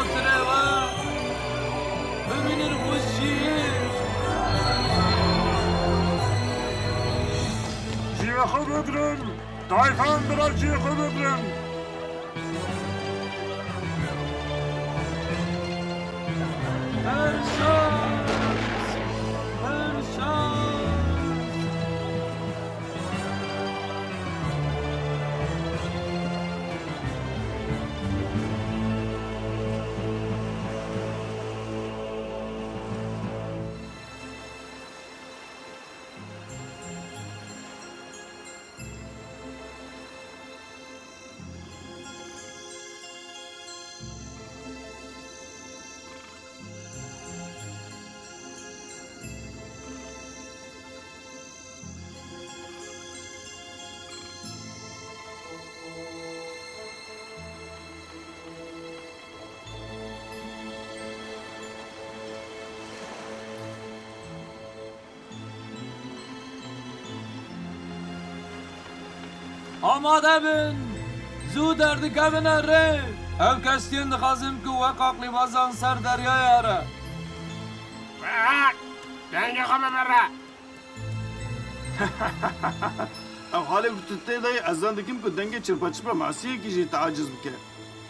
خاطره و ببینین خوشیه جیه خوب بگرن دایفان برای جیه خوب بگرن آماده بین زود دردکه ره او کشتین دخوازم که وقاقلی بازان سر دریای اره دنگه خواه ببره او حالی بتوته دای از دکیم که دنگ چرپا چرپا معصیه کشی تعجز بکه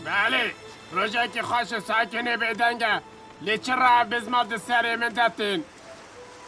بله روژه که خوش ساکنه به دنگه لیچه را بزماد سر من داتین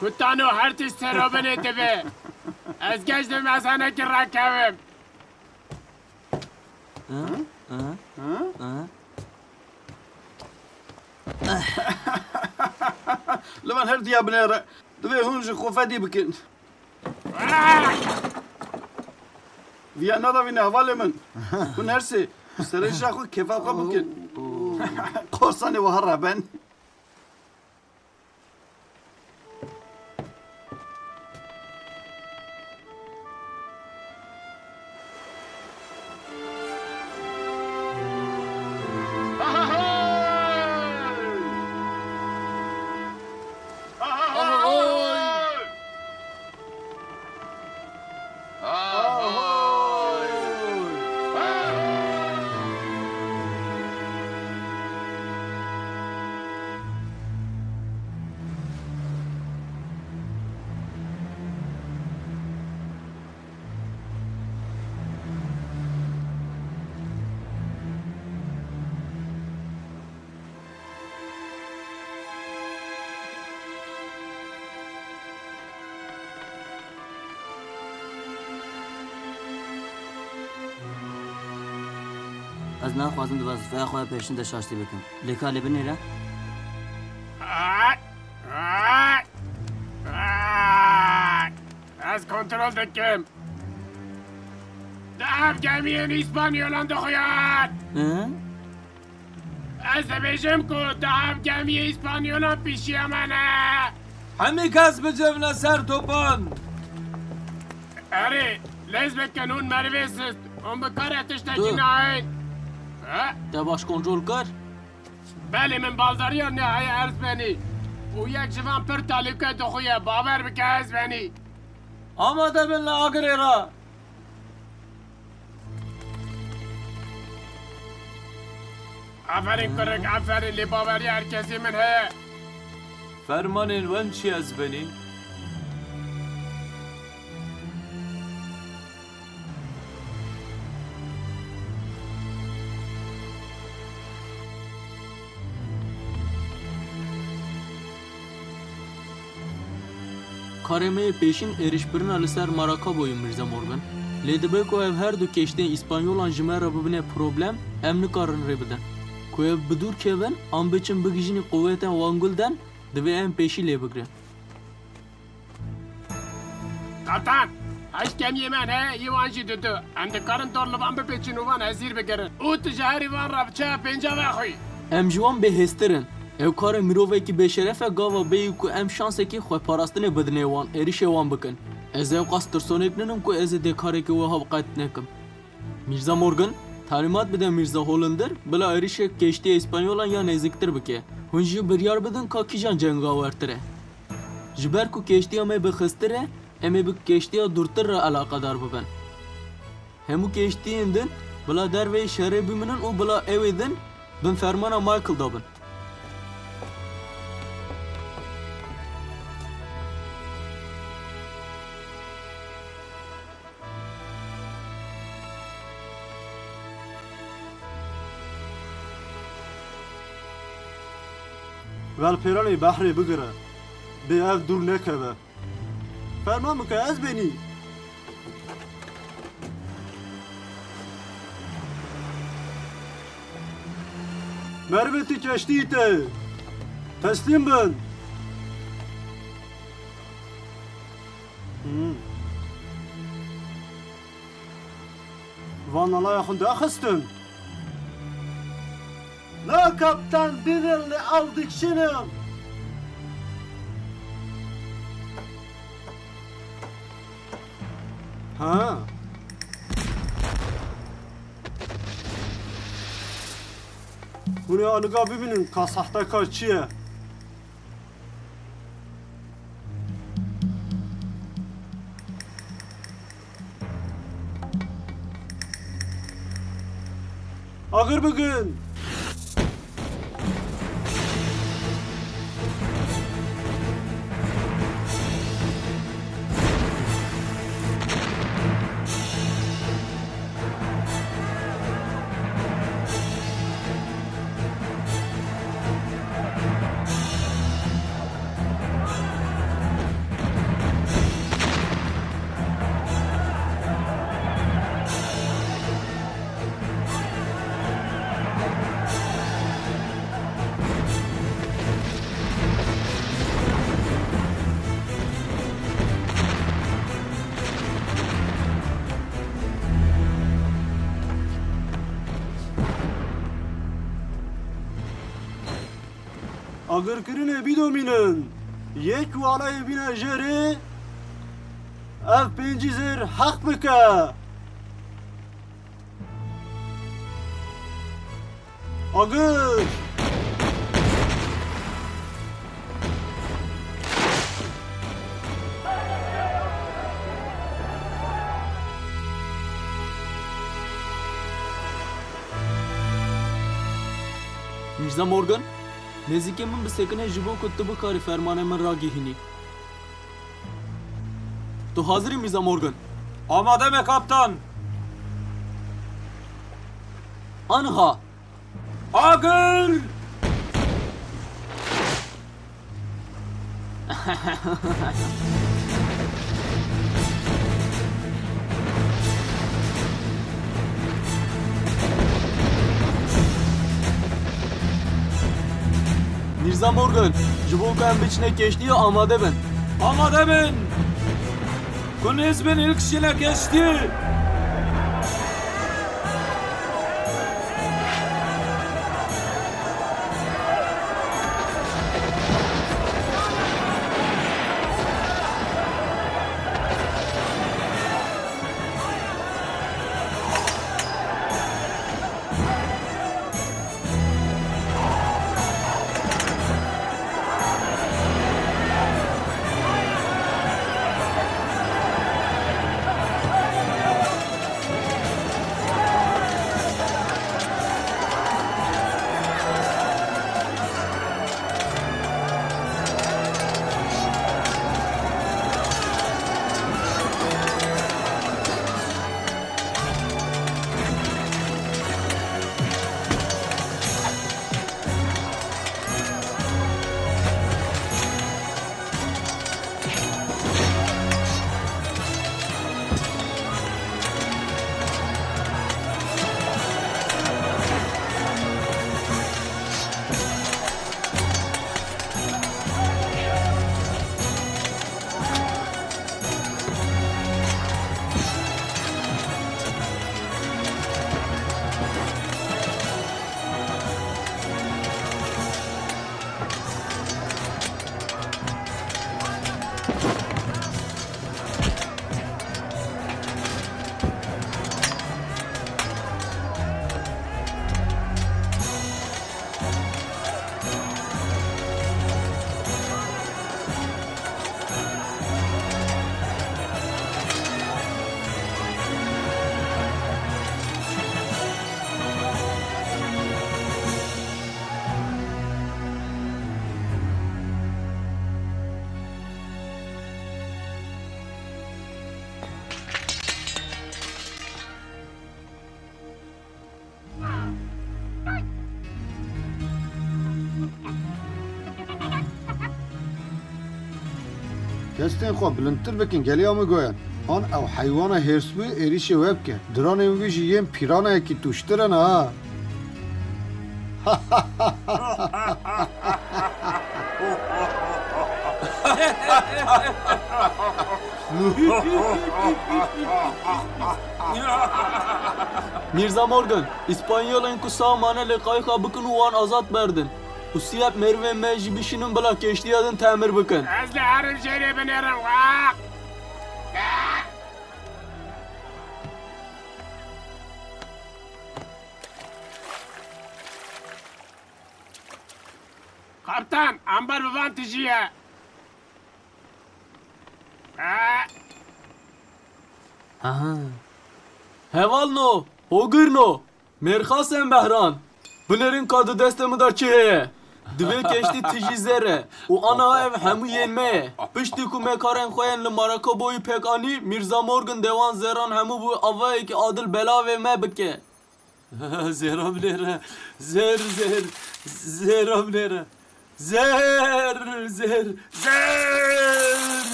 کتانو هر تیش سرو بنه تبه از گشتم از هنه که رکبم لمن هر دیا بنره دوی هونج خوفه دی بکن ویا ندا وینه حواله من کن هرسی سرش خو کفا خو بکن قرصانه و هر ربن از نخوازم دو وظیفه خواهی پیشن دشاشتی بکن لیکا لی بنیره؟ از کنترل دکم دهم گمین اسپانیولان دخویاد از بیشم که دهم گمی اسپانیولان پیشی منه همه کس به جبنه سر توپان اره لیز بکن اون مرویست اون بکار اتشتکی نهید ده باش کنترل کر؟ بله من بالداری نهایی عرض بینی او یک جوان پر تعلیقه دخویه باور بکه از بینی آماده بین لاغره را آفرین کرک آفرین لی باوری هر کسی من هه فرمانین ون چی از بینی؟ کارمه پیشین ایرش برنا لسر ماراکا بویم میرزا مورگان لیدبه که هر دو کشته اسپانیولان جمعه را ببینه پروبلم ام نکارن ری بدن که بدور کهون آن بچن بگیجین قویتن وانگلدن دوی ام پیشی لی بگره قطعا هشت کمی من هه یه وانجی دو اندکارن دارلو بان بپیچین وان هزیر بگرن او تجاری وان را بچه پینجا بخوی ام جوان به هسترن او کار مروفه که به شرفه گاوا بیو که ام شانسه که خواه پاراستنه بدنه وان ایریش وان بکن از او قصد ترسونک ننم که از دکاره که وها بقایت نکم میرزا مورگان تعلیمات بده میرزا هولندر بلا ایریش کشتی اسپانیولان یا نزدیکتر بکه هنجی بریار بدن که کیجان جنگاورتره جبر که کشتی همه بخستره همه به کشتی ها دورتر را علاقه دار ببن همو کشتی اندن بلا در وی شهره بمنن و بلا اویدن Bin fermana Michael da bin. ول پیرانی بحری بگره به اف دور نکبه فرمان بکه از بینی مروتی کشتی ته تسلیم بن وان الله یخون داخستن لا kaptan birini aldık şimdi. Ha. Bunu alıga bibinin kasahta kaçıyor. Ağır bugün. اگر کرینه بیدومینن یک والای بینا جره اف پنجی زر حق بکه اگر میرزا مورگان نزدیکی من به سکنه جبون که تو بکاری فرمان من را گیهینی. تو حاضری میرزا مورگان؟ آماده می کاپتان. آنها آگر میرزا مورگان جبون که هم بچنه کشتی و آماده بن. آماده بین. کنیز بین ilk şile geçti. دستین خو بلندتر بکن گلی آمو گوین آن او حیوان هرسبوی ایریش وب که دران ویجی یم پیرانه که توشترن ها Mirza Morgan, İspanyol'un ku samane lekayka bıkın uvan azat berdin. Usiyat merve meci bişinin bela keştiyadın temir bıkın. Ez li herim jêrê binêrin waq. Kaptan, ambar bi van tijîye. Aha. Hevalno, Hogırno, Merhasen Behran. Bilerin kadı destemi da çiheye. Dve keşti tijizere. O ana ev hemu yenmeye. Pişti ku mekaren koyen li maraka boyu pek ani. Mirza Morgan devan zeran hemu bu avaya ki adil bela ve me bike. Zeramlere, zer. Zeramlere. Zer.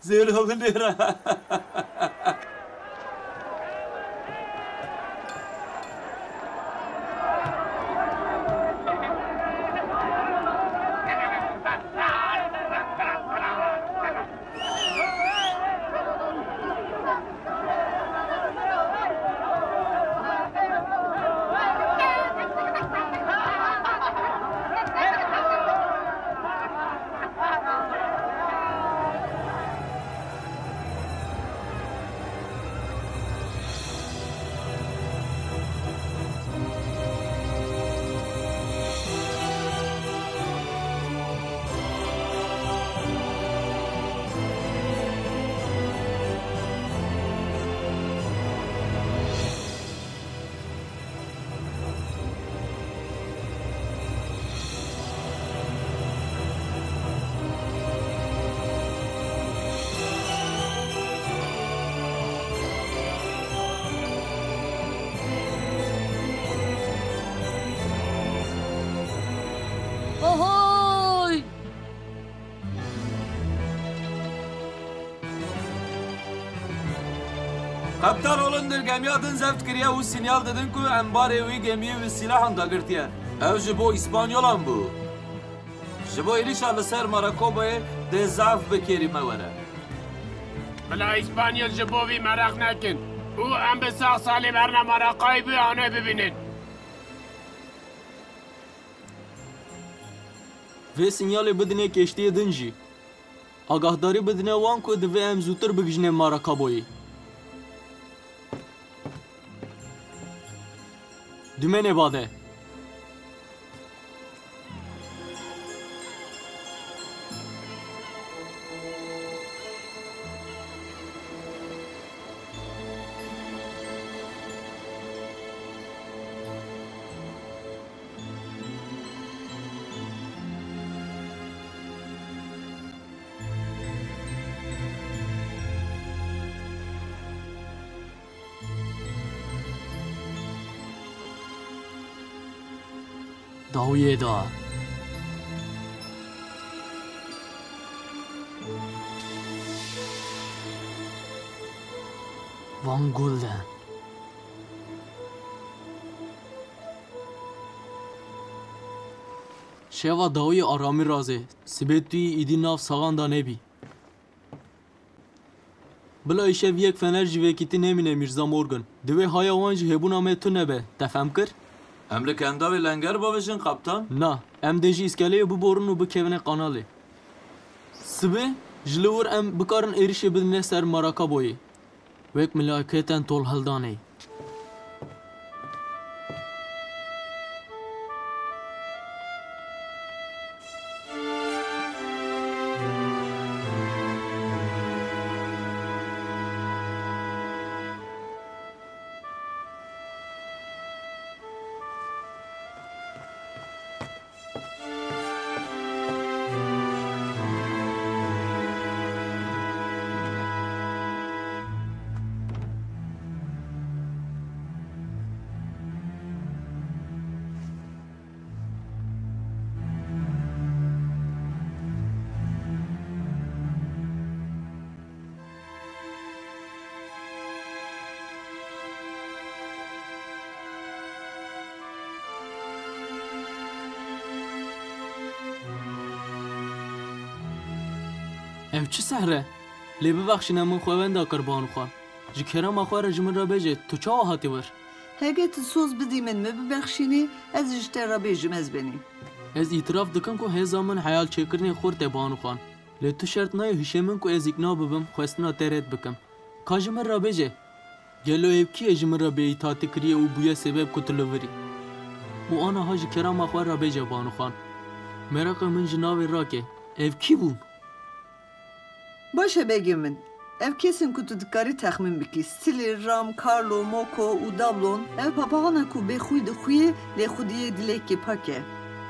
Zeramlere. Ahoy! Kaptan olundur gemiyatın zeft kiriye u sinyal dedin ku embare u gemiyi ve silahın da girtiye. Ev jibo İspanyolan bu. Jibo ilişa li ser Marakobo'ye de zaf bekeri mevere. Bila İspanyol ji bo vî merak nekin. û em bi sağ salî berna Marakayê bû ane bibînin. Ve sinyali bidine keştiye dinci. Agahdari bidine wan ku divê em zûtir bigijine Marakaboyê. Dümene bade. Dawiye da. Van Gulden. Şeva dawiye arami raze. Sibetüyü idi nav sagan da nebi. Bila işev yek fener jivekiti nemine Mirza Morgan. Divê haya wan jî hebûna me tu nebe. Te fehm kir? Em li kendavê lenger bavêjin kaptan. Na, em dê jî îskeleyê biborin û bikevine kanalê. Sibê ji li wir em bikarin êrişê bidine ser Marakaboyê. Wek milaketên tol heldanê. ev çi sehre? Lê bibexşîne min xwewenda kir Banûxan. Ji kerema xwe re ji min re bêje tu çawa hatî wir? Hege tu soz bidî min me bibexşînî ez ji te re bêjim ez benî. Ez îtiraf dikim ku hêza min heyal çêkirinê xurt e Banûxan. Lê tu şert nayê hişê min ku ez îkna bibim xwestina te rêd bikim. Ka ji min re bêje. Gelo ev kî ji min re bêîtatî kiriye û bûye sebeb ku tu li virî. û aniha ji kerema xwe re bêje Banûxan. Meraqê min ji navê rake. Ev kî bû? Baş e bêgê min. Ev kesin ku tu dikarî texmin bikî. Stilê, ram, karlo, moko û dablon. Ev papagana ku bêxwî dixwîye lê xwediyê dilekê pak e.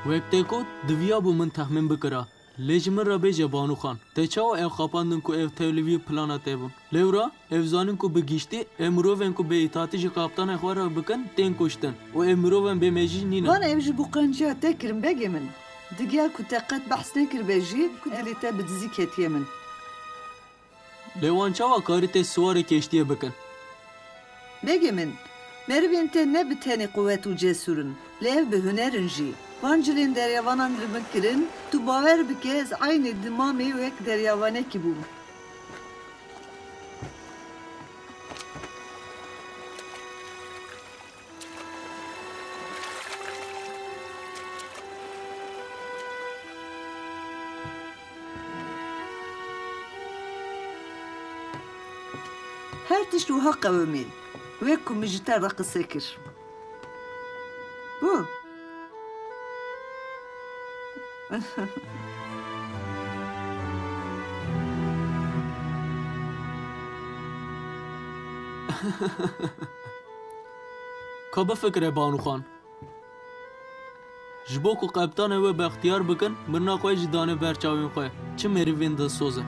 Wek tê got diviya bû min texmin bikira. Lê ji min re bêje Banûxan. Te çawa ev xapandin ku ev tevlivî plana te bûn. Lêwra ev zanin ku bi gîştî ev mirovên ku bêîtatî ji kaptanê xwe re bikin tên kuştin. û ev mirovên bêmejî nîne. Van ev ji bo qenciya te kirin bêgê min. Digel ku te qet behs nekiribe jî ku dilê te bi dizî ketiye min. Lê wan çawa karî tê siwarê keştiyê bikin? Bêgê min, merivên te ne bi tenê quvvet û cesurin, lê ev bi hunerin jî. Van cilên deryawanan li min kirin, tu bawer bike ez aynê di mamê wek deryawanekî bûm. Her tişt wiha qewimî, wek ku min ji te re qise kir. Bu. Ka bifikire Banûxan. Ji bo ku qeptanê wê bextiyar bikin, mirna xwe jî danê ber çavên xwe. Çi merivên dilsoz e.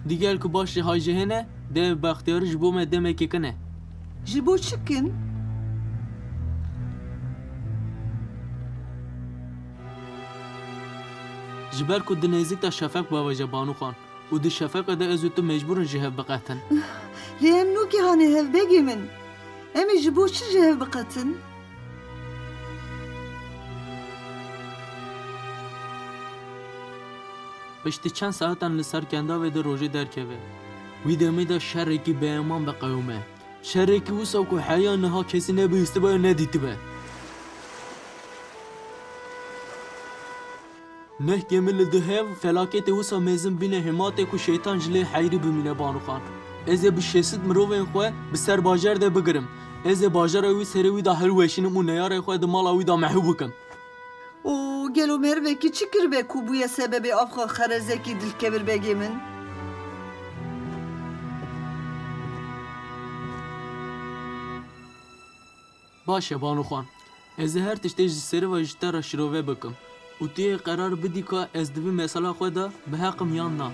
Digel ku baş jî hay hene, de ev bextiyarî ji bo me demekê kin e. Ji bo çi kin? Ji ber ku di nêzik de şefek baveje Banûxan. û di şefeqê de ez û tu mecbûrin ji hev biqetin. Lê em nûkê hane hev bêgê min. Em ê ji bo çi ji hev biqetin? Piştî çend saetan li ser kendavê de rojê derkeve. Wî demê de şerrekî beeman biqewime. Şerrekî wisa ku heya niha kesî nebihîstibe nedîtibe. Neh gemî li di hev felaketê wisa mezin bîne himatê ku şeytan ji lê heyrî bimîne Banûxan. Ez ê bi şêsit mirovên xwe bi ser bajar de bigirim. Ez ê bajara wî serê wî da hilweşînim û neyarê xwe di mala wî da mehû bikim. O gelo mervekî çi kiribe ku bûye sebebê avxa xerezekî dilkevir bêgê min? Baş e Banûxan. Ez ê her tiştê ji serê ve ji te re şirove bikim. û tu yê qerar bidî ka ez di vî mesela xwe de biheqim yan na.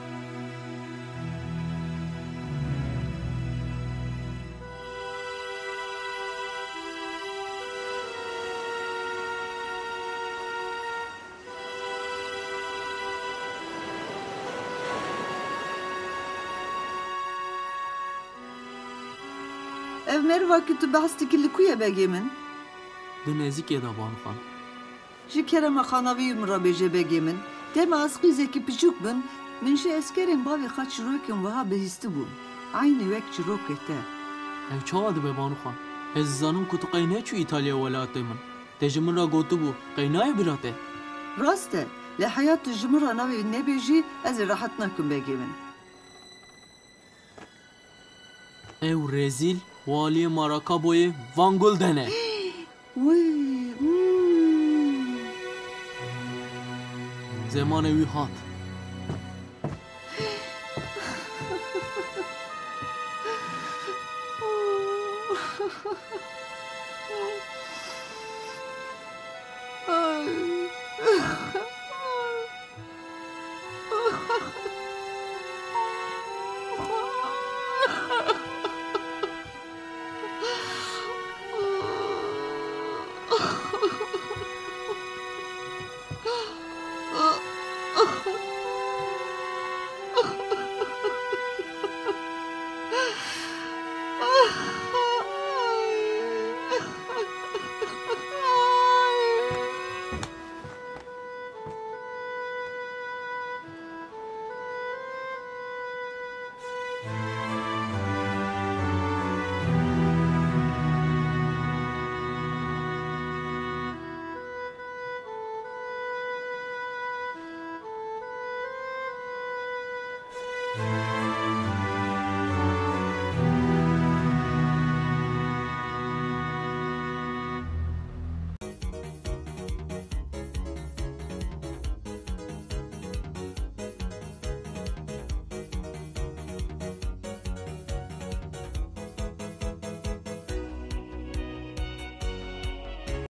Ev mervakî tu behs dikî li ku ye bêgê min? Di nêzîkê de Banûxan. Ji kerema xanavî min re bêje bêgê min. Dema ez qîzekî piçûk bin, min ji eskerên bavê xwe çîrokên wiha bihîstî bûm. Aynî wek çîrokê te. Ev çawa dibe Banûxan? Ez zanim ku tu qey neçû İtalya welatê min. Te ji min re gotibû qey nayê bîra te. Rast e, lê heyat tu ji min re navê nebêjî ez ê rehet nakim bêgê min. Ew rezîl waliyê Marakaboyê Van Gulden e. Wî, Zemanê wî hat.